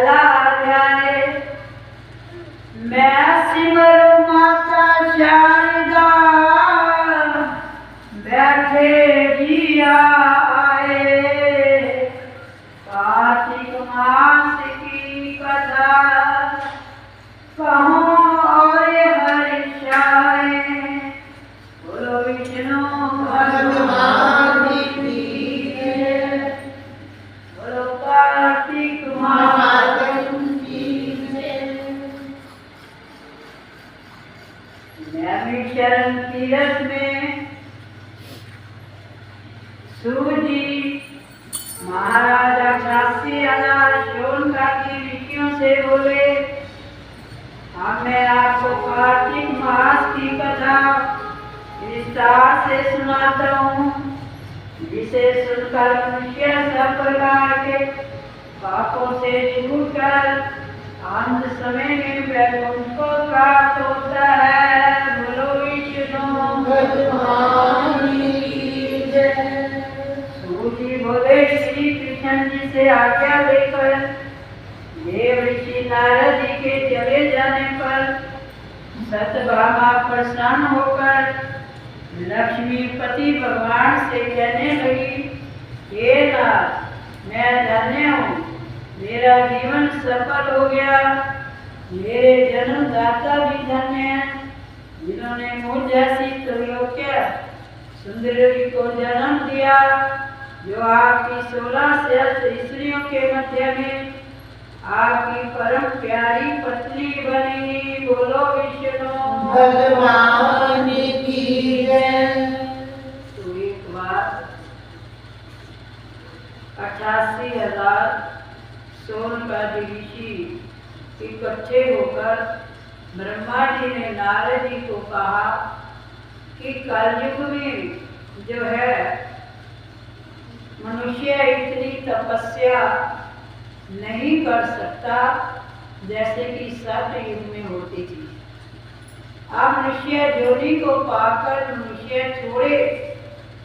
पहला अध्याय। मैं सिमरू माता शारदा, बैठे जिया आए। कार्तिक मास की कथा कहूँ और हर्षाए। बोलो विष्णु भगवान की जय। बोलो कार्तिक मास की जय। नैमिषारण्य तीर्थ में सूजी महाराजा काशी आचार्य शौनकादि ऋषियों से बोले, अब मैं आपको कार्तिक मास की कथा विस्तार से सुनाता हूँ, जिसे सुनकर मनुष्य सब प्रकार के पापों से छूटकर अंत समय में वैकुंठ को प्राप्त होता है। बोलो विष्णु भगवान की जय। सूजी बोले, श्री कृष्ण जी से आज्ञा लेकर देव ऋषि नारद जी के चले जाने पर सत्यभामा प्रसन्न होकर लक्ष्मीपति भगवान से कहने लगी, हे नाथ, मैं धन्य हूँ, मेरा जीवन सफल हो गया। मेरे जन्मदाता भी धन्य हैं, जिन्होंने मुझ जैसी त्रैलोक्य सुंदरी को जन्म दिया, जो आपकी 16 सहस्त्र स्त्रियों के मध्य में आपकी परम प्यारी पत्नी बनी। बोलो विष्णु भगवान की जय। तो एक बार 88,000 शौनकादि ऋषि इकट्ठे होकर ब्रह्मा जी ने नारद जी को कहा कि कलयुग में जो है मनुष्य इतनी तपस्या नहीं कर सकता जैसे कि सतयुग में होती थी। अब मनुष्य जोड़ी को पाकर मनुष्य थोड़े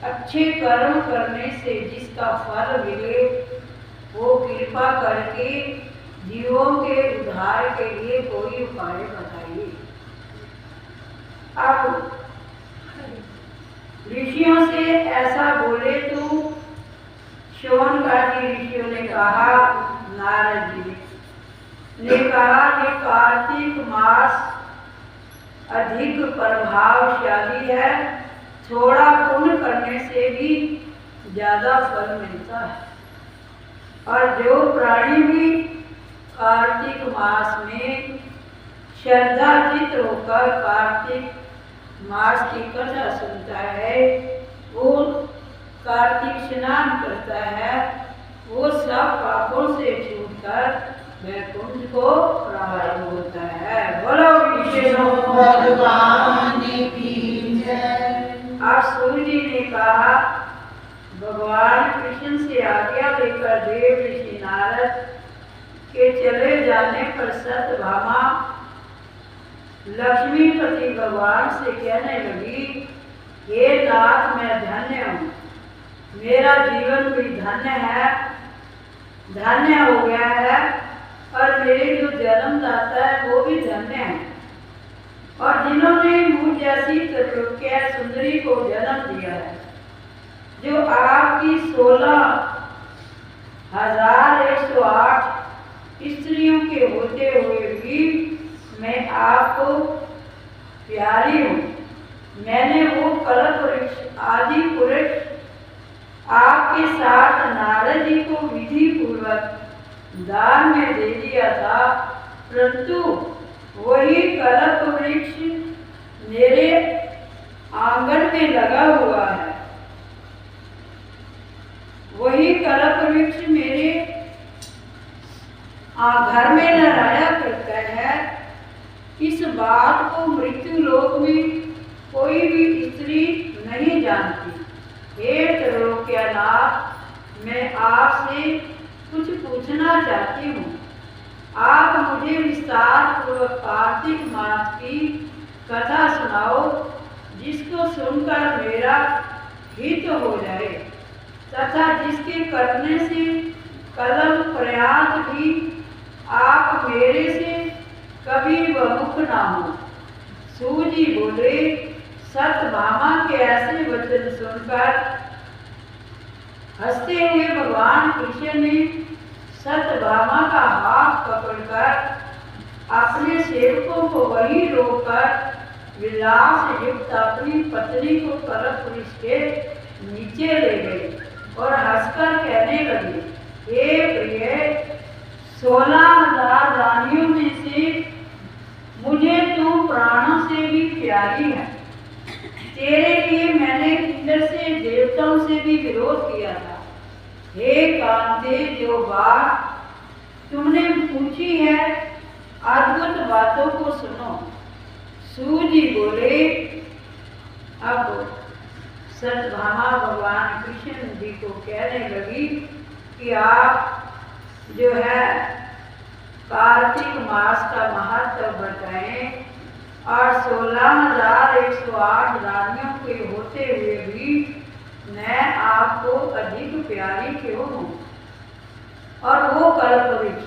अच्छे कर्म करने से जिसका फल मिले, वो कृपा करके जीवों के उद्धार के लिए कोई उपाय बताइए। अब ऋषियों से ऐसा बोले तो शौनकादि ऋषियों ने कहा, नारद जी ने कहा कि कार्तिक मास अधिक प्रभावशाली है, थोड़ा पुण्य करने से भी ज्यादा फल मिलता है। और जो प्राणी भी कार्तिक मास में श्रद्धा चित्त होकर कार्तिक मास की कथा सुनता है, वो कार्तिक स्नान करता है, वो सब पापों से छूटकर वैकुंठ को प्राप्त होता है। बोलो विष्णु भगवान की जय। अब सूर्य ने कहा, भगवान कृष्ण से आज्ञा लेकर देव ऋषि नारद के चले जाने पर सत्यभामा लक्ष्मीपति भगवान से कहने लगी, हे नाथ, मैं धन्य हूँ, मेरा जीवन भी धन्य है, धन्य हो गया है, और मेरे जो जन्मदाता है वो भी धन्य है, और जिन्होंने मुझ जैसी त्रैलोक्य सुंदरी को जन्म दिया है, जो आपकी 16,108 स्त्रियों के होते हुए भी मैं आपको प्यारी हूँ। मैंने वो कल्प वृक्ष आदि पुरुष आपके साथ नारद जी को विधि पूर्वक दान में दे दिया था, परंतु वही कल्प वृक्ष मेरे आंगन में लगा हुआ है, वही कल्प वृक्ष मेरे घर में लहराया करता है। इस बात को मृत्यु लोक में कोई भी स्त्री नहीं जानती। हे त्रैलोक्यनाथ, मैं आपसे कुछ पूछना चाहती हूँ। आप मुझे विस्तार पूर्वक कार्तिक मास की कथा सुनाओ, जिसको सुनकर मेरा हित हो जाए तथा जिसके करने से कलम प्रयास भी ना हो। सूजी बोले। सत्यभामा के ऐसे वचन सुनकर हंसते हुए भगवान कृष्ण ने सत्यभामा का हाथ पकड़कर अपने सेवकों को वहीं रोककर विलास युक्त अपनी पत्नी को कल्प वृक्ष के नीचे ले गई और हंसकर कहने लगी, हे प्रिय, 16,000 रानियों में से मुझे तू प्राणों से भी प्यारी है। तेरे लिए मैंने इंद्र से देवताओं से भी विरोध किया था। हे कांते, जो बात तुमने पूछी है अद्भुत बातों को सुनो। सूजी बोले। अब सत्यभामा भगवान कृष्ण जी को कहने लगी कि आप जो है कार्तिक मास का महत्व बताएं और 16,108 रानियों के होते हुए भी मैं आपको अधिक प्यारी क्यों हूँ। और वो कल्प वृक्ष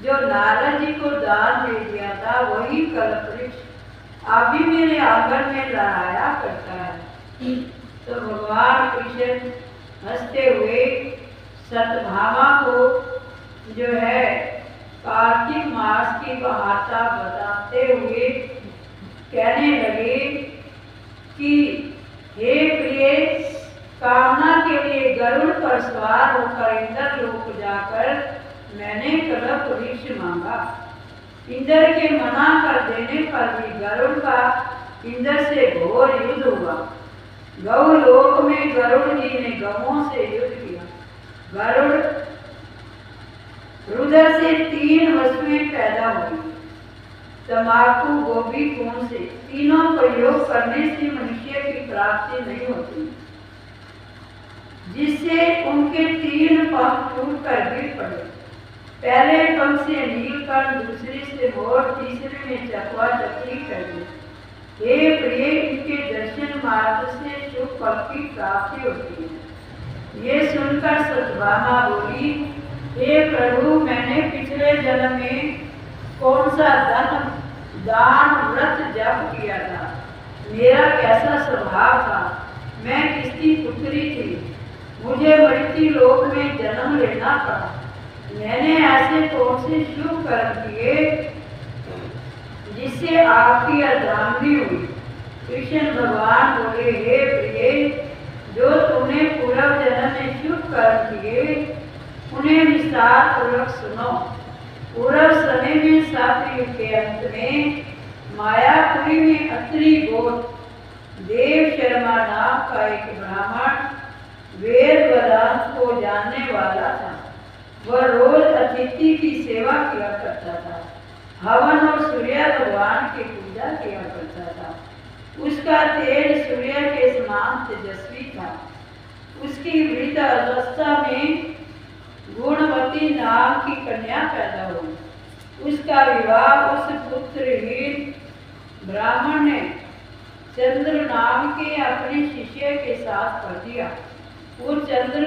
जो नारद जी को दान दे दिया था, वही कल्प वृक्ष अभी मेरे आंगन में लहराया करता है। तो भगवान कृष्ण हंसते हुए सत्यभामा को जो है कार्तिक मास की महात्ता बताते हुए कहने लगे कि हे प्रिय, कामना के लिए गरुड़ पर सवार होकर इंद्र लोक जाकर मैंने कल्प वृक्ष मांगा। इंद्र के मना कर देने पर भी गरुड़ का इंद्र से घोर युद्ध हुआ। गौ लोक में गरुड़ जी ने गौओं से युद्ध किया। गरुड़ रुद्र से 3 वस्तुएं पैदा हुई। तंबाकू, गोभी, खून से तीनों प्रयोग करने से मनुष्य की प्राप्ति नहीं होती, जिससे उनके 3 पंख टूट कर गिर पड़े। पहले पंख से नीलकंठ, दूसरे से मोर, तीसरे में चकवा चकली कर दी। हे प्रिय, इनके दर्शन मार्ग से शुभ फल की प्राप्ति होती है। ये सुनकर सत्यभामा बोली, हे प्रभु, मैंने पिछले जन्म में कौन सा दान व्रत जप किया था, मेरा कैसा स्वभाव था, मैं किसकी पुत्री थी, मुझे मृत्यु लोक में जन्म लेना पड़ा। मैंने ऐसे कौन से शुभ कर्म किए जिससे आपकी अर्धांगिनी हुई। कृष्ण भगवान बोले, हे प्रिय, जो तुमने पूर्व जन्म में शुभ कर्म किए उन्हें विस्तार पूर्वक सुनो। पूर्व समय में सतयुग के अंत में मायापुरी में अत्रि गोत्र देव शर्मा नाम का एक ब्राह्मण वेद वेदांत को जानने वाला था। वह रोज अतिथि की सेवा किया करता था, हवन और सूर्य भगवान की पूजा किया करता था। उसका तेज सूर्य के समान तेजस्वी था। उसकी वृद्ध अवस्था में गुणवती नाम की कन्या पैदा हुई। उसका विवाह उस पुत्रहीन ब्राह्मण ने चंद्र नाम के अपने शिष्य के साथ कर दिया। वो चंद्र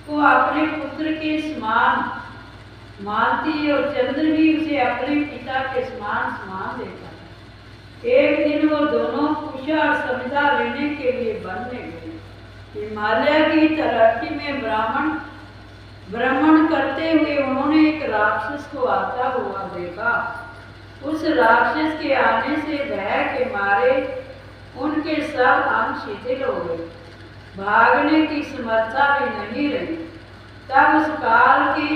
को अपने पुत्र के समान मानती और चंद्र भी उसे अपने पिता के समान देता। एक दिन वो दोनों कुशा और समिधा लेने के लिए वन में गए। हिमालय की तलहटी में भ्रमण करते हुए उन्होंने एक राक्षस को आता हुआ देखा। उस राक्षस के आने से भय के मारे उनके सब अंग शिथिल हो गए, भागने की समर्था भी नहीं रही। तब उस काल के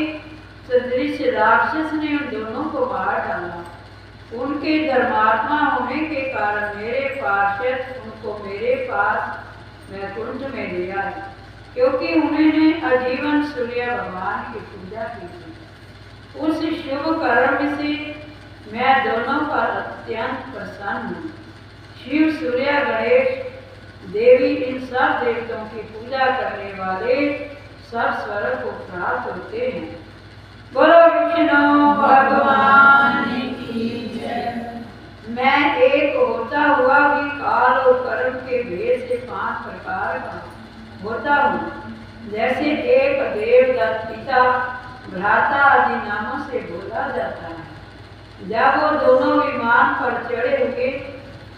सदृश राक्षस ने उन दोनों को मार डाला। उनके धर्मात्मा होने के कारण मेरे पार्षद उनको मेरे पास वैकुंठ में ले आए, क्योंकि उन्होंने आजीवन सूर्य भगवान की पूजा की थी। उस शुभ कर्म से मैं दोनों पर अत्यंत प्रसन्न हूँ। शिव, सूर्य, गणेश, देवी, इन सब देवताओं की पूजा करने वाले सब स्वर्ग को प्राप्त होते हैं। बोलो विष्णु भगवान की जय। मैं एक होता हुआ भी काल और कर्म के भेद से 5 प्रकार का होता हूँ। जैसे एक देवदत्त, पिता, भ्राता आदि नामों से बोला जाता है, जब वो दोनों विमान पर चढ़े हुए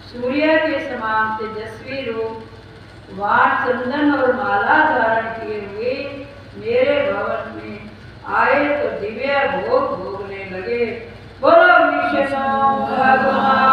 सूर्य के समान तेजस्वी रूप वहां चंदन और माला धारण किए हुए मेरे भवन में आए तो दिव्य भोग भोगने लगे। बोलो विष्णु भगवान